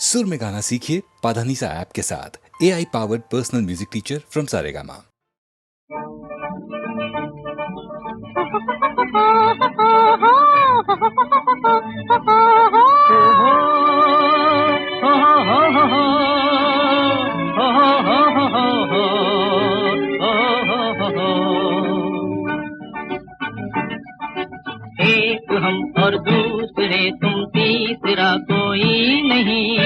सुर में गाना सीखिए पाधानीसा ऐप के साथ। AI powered personal music teacher from Saregama. एक हम और दूसरे तुम तीसरा कोई नहीं।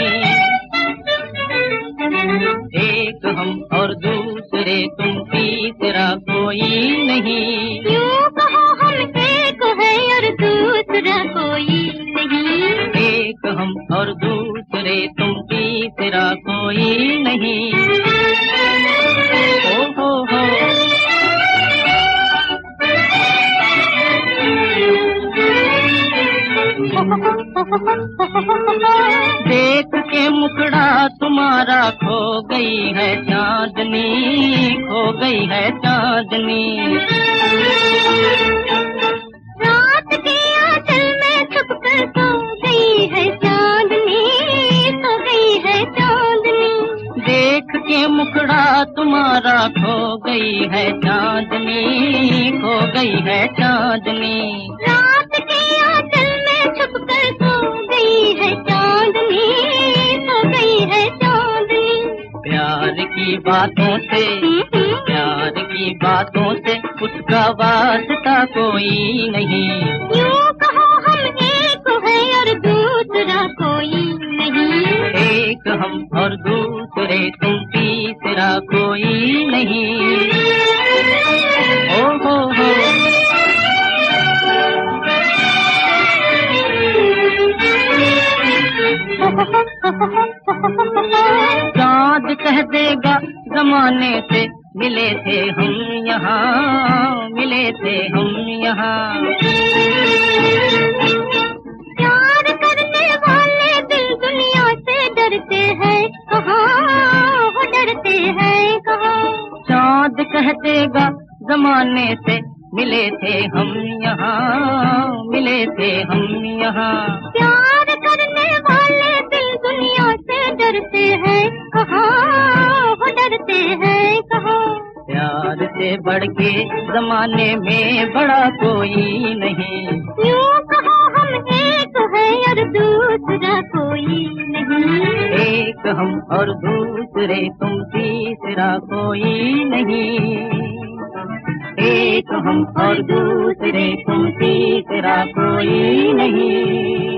एक हम और दूसरे तुम तीसरा कोई नहीं। यूं कहो हम एक है और दूसरा कोई नहीं। एक हम और दूसरे तुम तीसरा कोई नहीं। ओ हो देख के मुखड़ा तुम्हारा खो गई है चांदनी, खो गई है चांदनी। रात के आंचल में छुपकर सो गई है चांदनी, सो गई है चांदनी। देख के मुखड़ा तुम्हारा खो गई है चांदनी, खो गई है चांदनी। रात के आंचल में छुपकर सो गई है चांदनी, सो गई है चांदनी। प्यार की बातों से, प्यार की बातों से उसका वास्ता कोई नहीं। यूं कहो हम एक है और दूसरा कोई नहीं। एक हम और दूसरे तुम तीसरा कोई नहीं। ओ हो चाँद कह देगा जमाने से मिले थे हम यहाँ, मिले थे हम यहाँ। प्यार करने वाले दिल दुनिया से डरते हैं कहाँ, वो डरते हैं कहाँ। चाँद कह देगा जमाने से मिले थे हम यहाँ, मिले थे हम यहाँ। प्यार करने वाले दिल दुनिया से डरते हैं कहाँ, वो डरते हैं कहाँ। प्यार से बढ़ के जमाने में बड़ा कोई नहीं। यूं कहो हम एक है और दूसरा कोई नहीं। एक हम और दूसरे तुम तीसरा कोई नहीं। एक हम और दूसरे तुम तीसरा कोई नहीं।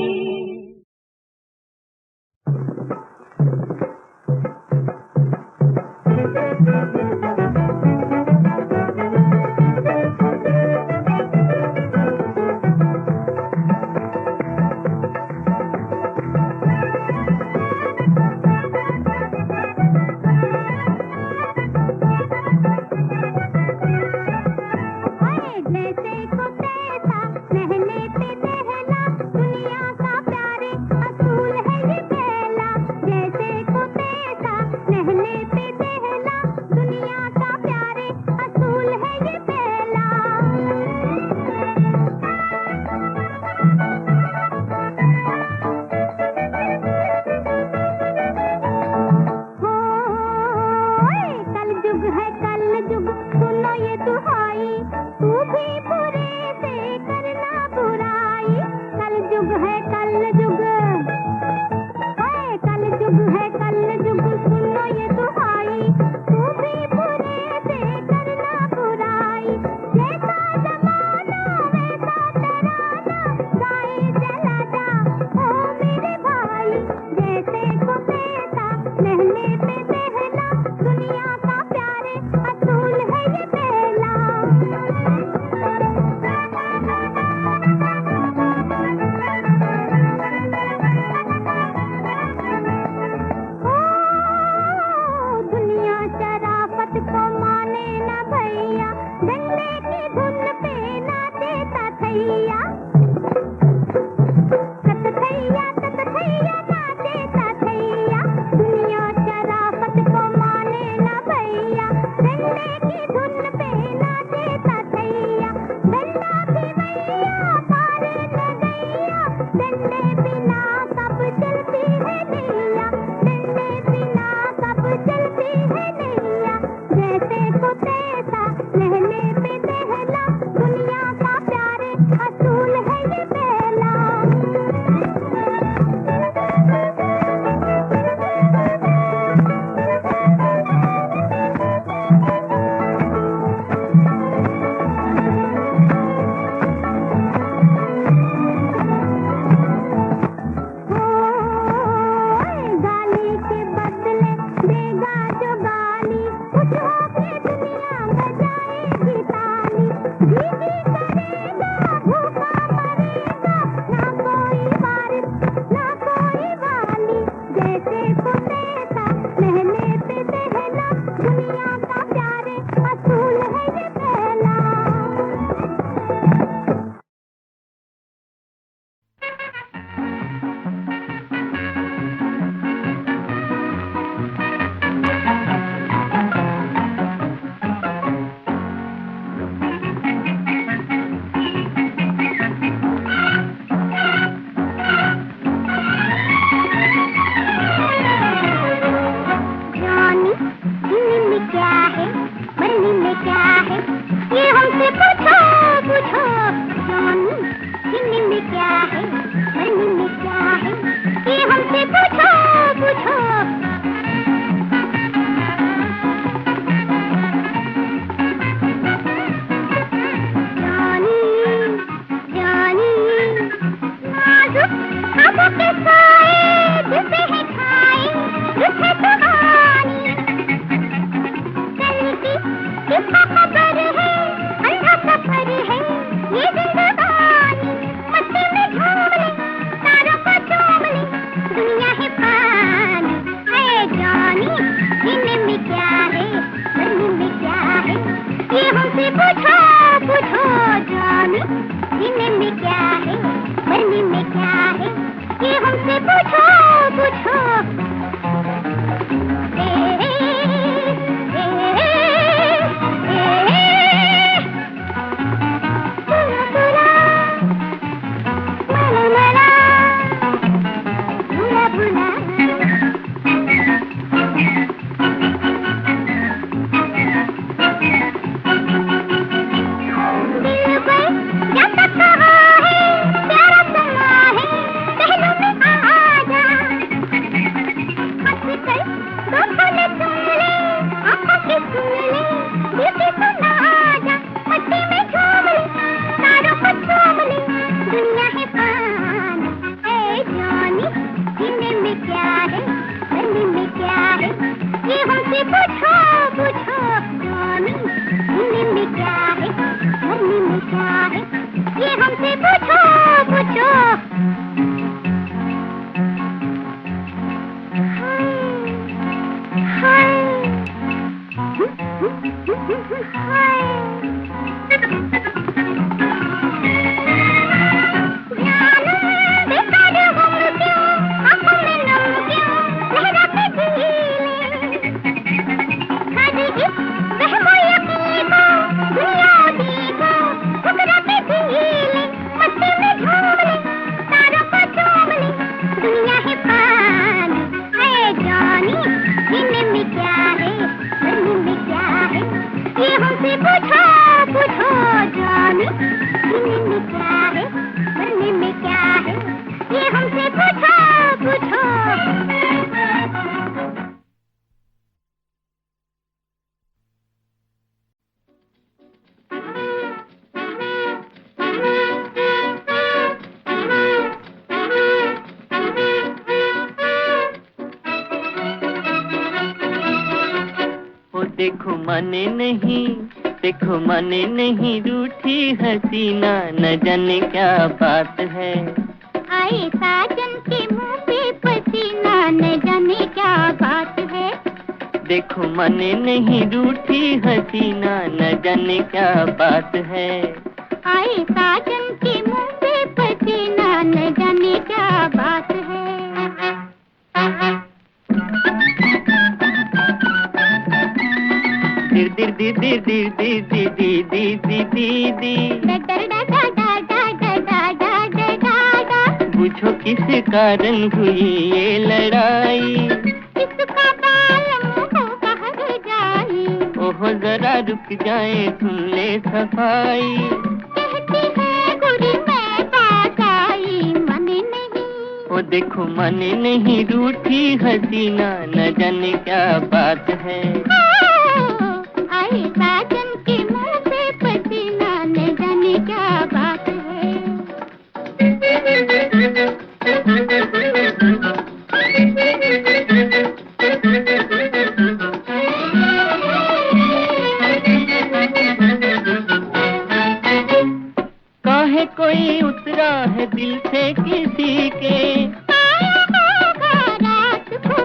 देखो माने नहीं रूठी हसीना, न जाने क्या बात है। आए साजन के मुंह पे पसीना, न जाने क्या बात है। देखो माने नहीं रूठी हसीना, न जाने क्या बात है। आए साजन के मुंह पे पसीना, न जाने क्या बात है। दिर दिर दिर दिर दिर दिर दिर दिर दिर दिर दिर पूछो किस कारण हुई ये लड़ाई, इसका बाल मुंह कहर जाए। ओहो जरा रुक जाए सुन ले सफाई। कहती है गुरी मैं बात आई, मने नहीं। ओ देखो मने नहीं रूठी हसीना, न जाने क्या बात है। आए साजन के मुंह पे पसीना, न जाने क्या बात है। काहे कोई उतरा है दिल से किसी के, आया होगा रात को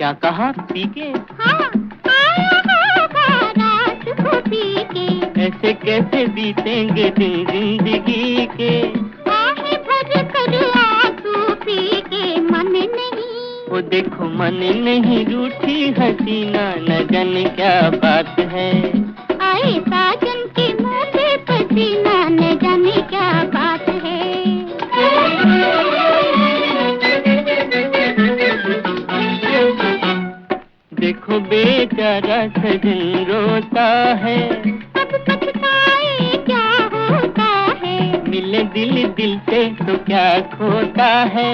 क्या कहा पी के? हाँ, आया है बारात को पी के। ऐसे कैसे बीतेंगे दिन जिंदगी के? आहे भर कर आंसू पी के मन नहीं। वो देखो मन नहीं रूठी हसीना, न जाने क्या बात है। आए साजन के मुंह पे पसीना, न जाने क्या बात है। देखो बेचारा सजन रोता है, अब पछताए क्या होता है। मिले दिल दिल से तो क्या खोता है।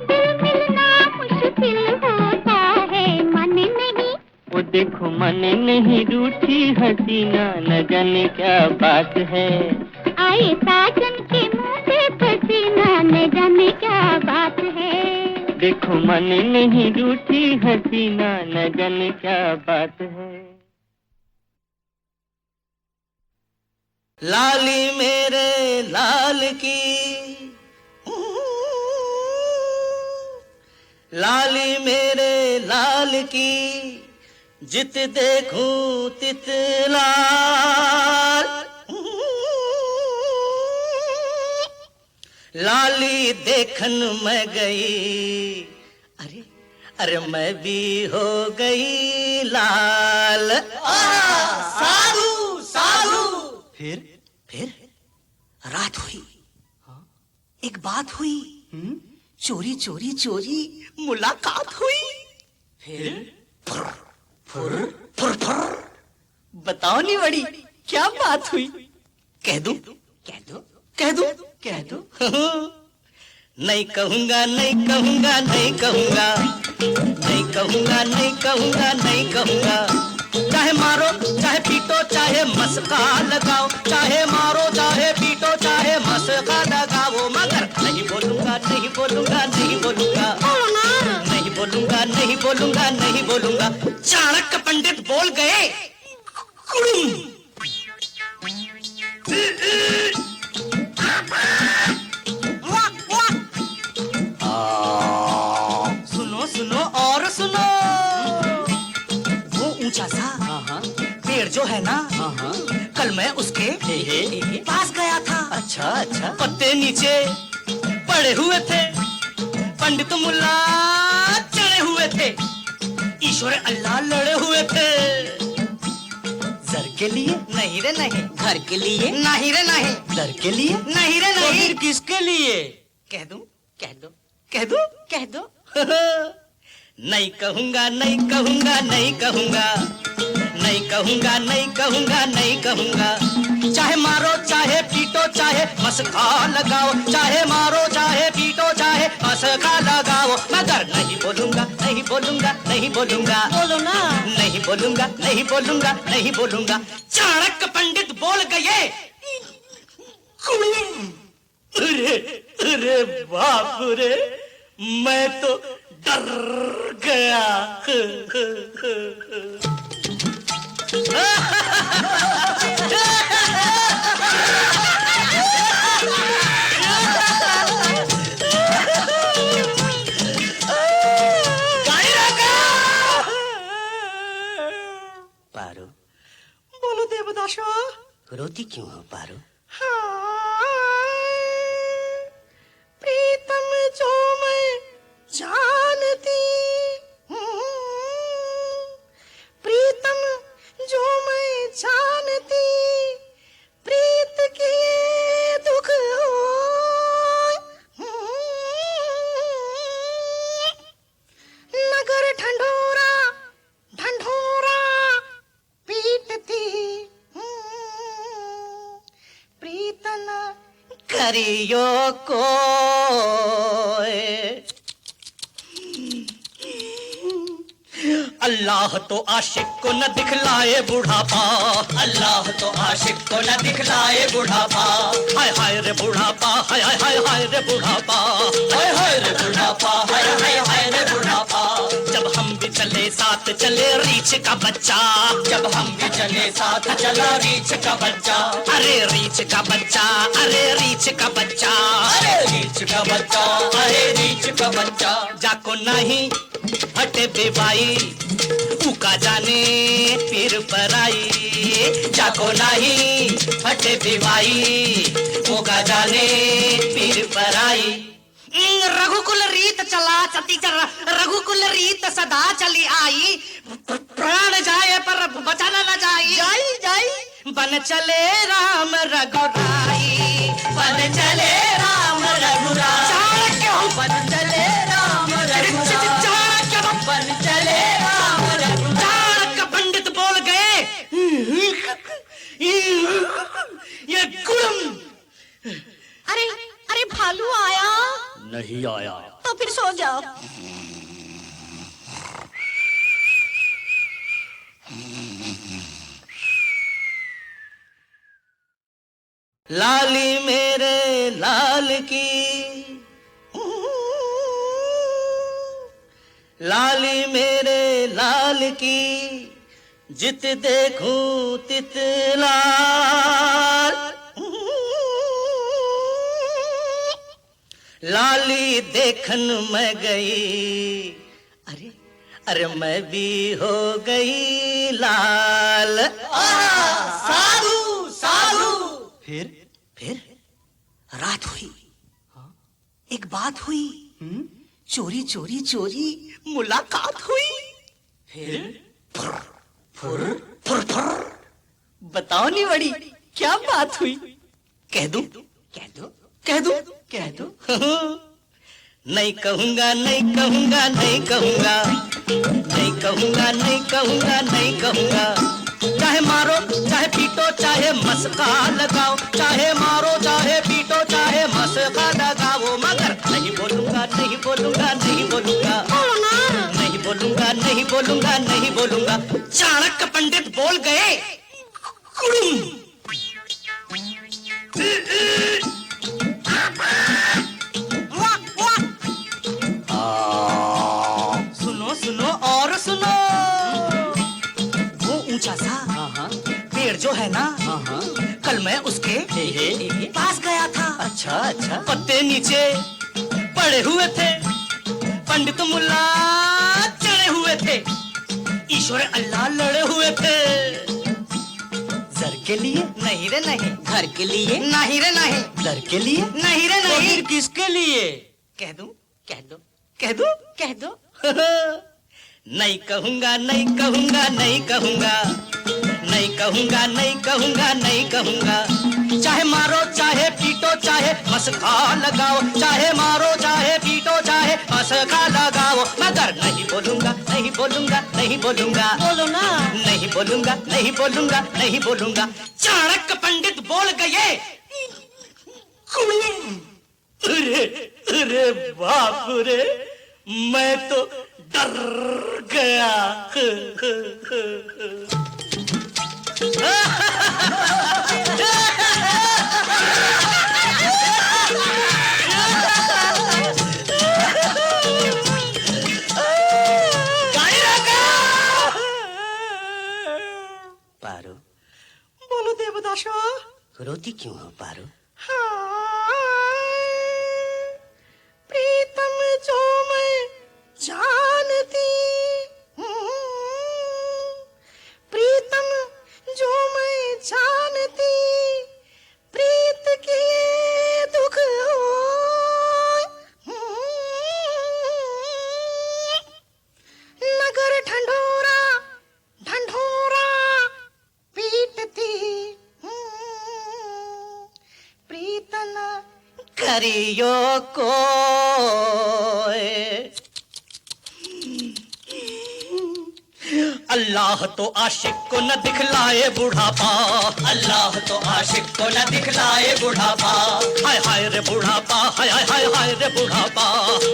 दिल मिलना मुश्किल होता है, मन नहीं। वो देखो मन नहीं रूठी हसीना, न जाने क्या बात है। आए साजन के मुंह पे पसीना, न जाने क्या बात है। देखो मन नहीं रूठी हसीना, न जाने क्या बात है। लाली मेरे लाल की, लाली मेरे लाल की, जित देखूं तित लाल। लाली देखन मैं गई, अरे अरे मैं भी हो गई लाल। साधु साधु। फिर रात हुई, एक बात हुई, चोरी चोरी चोरी मुलाकात हुई। फिर फुर फुर फुर फुर। बताओ नहीं बड़ी क्या बात हुई? कह दूं कह दूं कह दूं कह दूं? नहीं कहूंगा नहीं कहूंगा नहीं कहूंगा, नहीं कहूंगा नहीं कहूंगा नहीं कहूंगा। चाहे मारो चाहे पीटो चाहे मस्का लगाओ, चाहे मारो चाहे पीटो चाहे मस्का लगाओ, मगर नहीं बोलूंगा नहीं बोलूंगा नहीं बोलूंगा, नहीं बोलूंगा नहीं बोलूंगा नहीं बोलूंगा। चाणक्य पंडित बोल गए, सुनो सुनो और सुनो। वो ऊंचा सा पेड़ जो है ना, कल मैं उसके पास गया था। अच्छा अच्छा। पत्ते नीचे पड़े हुए थे, पंडित मुल्ला चढ़े हुए थे, ईश्वर अल्लाह लड़े हुए थे। जर के लिए नहीं रे नहीं, घर के लिए नहीं रे नहीं, दर के लिए नहीं रे नहीं, फिर किसके लिए? कह दूं कह दो कह दो कह दो। नहीं कहूंगा नहीं कहूंगा नहीं कहूंगा, नहीं कहूंगा नहीं कहूंगा नहीं कहूंगा। चाहे मारो चाहे पीटो चाहे मस्का लगाओ, चाहे मारो चाहे पीटो चाहे मस्का लगाओ, मगर नहीं बोलूंगा नहीं बोलूंगा नहीं बोलूंगा। बोलो ना। नहीं बोलूंगा नहीं बोलूंगा नहीं बोलूंगा। चाणक्य पंडित बोल गए, अरे अरे बाप रे, मैं तो डर गया। पारो बोलो देवदासा, रोती क्यों हो पारो? प्रीतम जो मैं जानती, प्रीतम जो मैं जानती, प्रीत के दुख नगर ढंढोरा ढंढोरा पीटती, प्रीतन करियो को। अल्लाह तो आशिक को न दिखलाए बुढ़ापा, अल्लाह तो आशिक को न दिखलाए बुढ़ापा। हाय हाय रे बुढ़ापा, हाय हाय हाय हाय रे बुढ़ापा, हाय हाय रे बुढ़ापा, हाय हाय हाय रे बुढ़ापा। जब हम भी चले साथ चले रीछ का बच्चा, जब हम भी चले साथ चला रीछ का बच्चा। अरे रीछ का बच्चा, अरे रीछ का बच्चा, अरे रीछ का बच्चा, अरे रीछ का बच्चा। जाको नहीं हटे बेबाई उका जाने पीर पराई जाको नाही हटे बेबाई उका जाने पीर पराई रघुकुल रीत चला चती चल रघुकुल रीत सदा चली आई प्राण जाए पर बचाना न जाई जाई जाई बन चले राम रघुराई बन चले राम रघुराई बन चले राम रघुराई बन चले राम रघुराई पंडित बोल गए ये गुड़म अरे अरे भालू आया नहीं आया तो फिर सो जाओ। लाली मेरे लाल की लाली मेरे लाल की जित देखूं तित लाल लाली देखन मैं गई अरे अरे मैं भी हो गई लाल साधु साधु फिर रात हुई एक बात हुई चोरी चोरी चोरी मुलाकात हुई फिर फुर फुर बताओ नहीं बड़ी क्या बात हुई कह दूं कह दूं कह दूं कह दूं नहीं कहूंगा नहीं कहूंगा नहीं कहूंगा नहीं कहूंगा नहीं कहूंगा नहीं कहूंगा चाहे मारो चाहे पीटो चाहे मस्का लगाओ चाहे मारो चाहे पीटो चाहे मस्का लगाओ मगर नहीं बोलूंगा नहीं बोलूंगा नहीं बोलूंगा नहीं बोलूंगा नहीं बोलूंगा नहीं बोलूंगा चाणक्य पंडित बोल गए सुनो सुनो और सुनो वो ऊंचा सा पेड़ जो है ना कल मैं उसके पास गया था अच्छा अच्छा पत्ते नीचे पड़े हुए थे पंडित मुल्ला चढ़े हुए थे ईश्वर अल्लाह लड़े हुए थे जर के लिए नहीं रे नहीं घर के लिए नहीं रे नहीं दर के लिए नहीं रे नहीं फिर किसके लिए कह दूं कह दो कह दो कह दो नहीं कहूंगा नहीं कहूंगा नहीं कहूंगा नहीं कहूंगा नहीं कहूंगा नहीं कहूंगा चाहे मारो चाहे पीटो चाहे मस्का लगाओ चाहे मारो चाहे पीटो चाहे मस्का लगाओ मगर नहीं बोलूंगा नहीं बोलूंगा नहीं बोलूंगा बोलो ना नहीं बोलूंगा नहीं बोलूंगा नहीं बोलूंगा चाणक्य पंडित बोल गए अरे अरे बाप रे मैं तो डर गया पारो बोलो देवदासो रोती क्यों हो पारो प्रीतम जो मैं जानती प्रीतम जो मैं जानती प्रीत के दुख नगर ढंढोरा ढंढोरा पीटती प्रीतन करियो को अल्लाह तो आशिक को न दिखलाए बुढ़ापा अल्लाह तो आशिक को न दिखलाए बुढ़ापा हाय हाय रे बुढ़ापा हाय हाय हाय हाय रे बुढ़ापा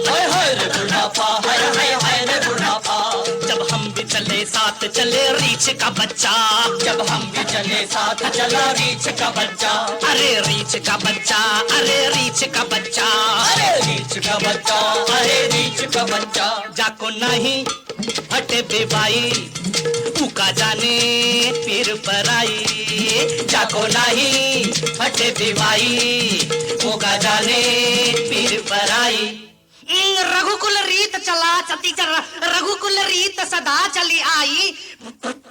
हाय हाय रे बुढ़ापा हाय हाय हाय रे बुढ़ापा जब हम भी चले साथ चले रीछ का बच्चा जब हम भी चले साथ चला रीछ का बच्चा अरे रीछ का बच्चा अरे रीछ का बच्चा अरे रीछ का बच्चा अरे रीछ का बच्चा जाको नहीं हटे बेबाई उका जाने पीर पराई जाको नहीं हटे बेबाई उका जाने पीर पराई रघुकुल रीत चला चलती चल रघुकुल रीत सदा चली आई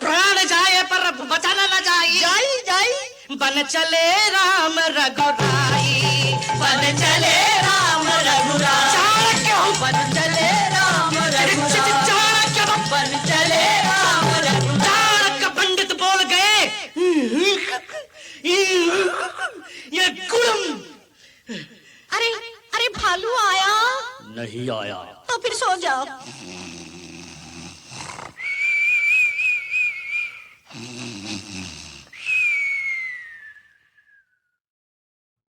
प्राण जाए पर बचाना न जाई जाई जाई बन चले राम रघुराई बन चले राम रघुराई चाणक्य बन चले राम रघुराई चाणक्य बन चले राम रघुराई चाणक्य पंडित बोल गए ये गुड़म अरे अरे भालू आया नहीं आया तो फिर सो जाओ।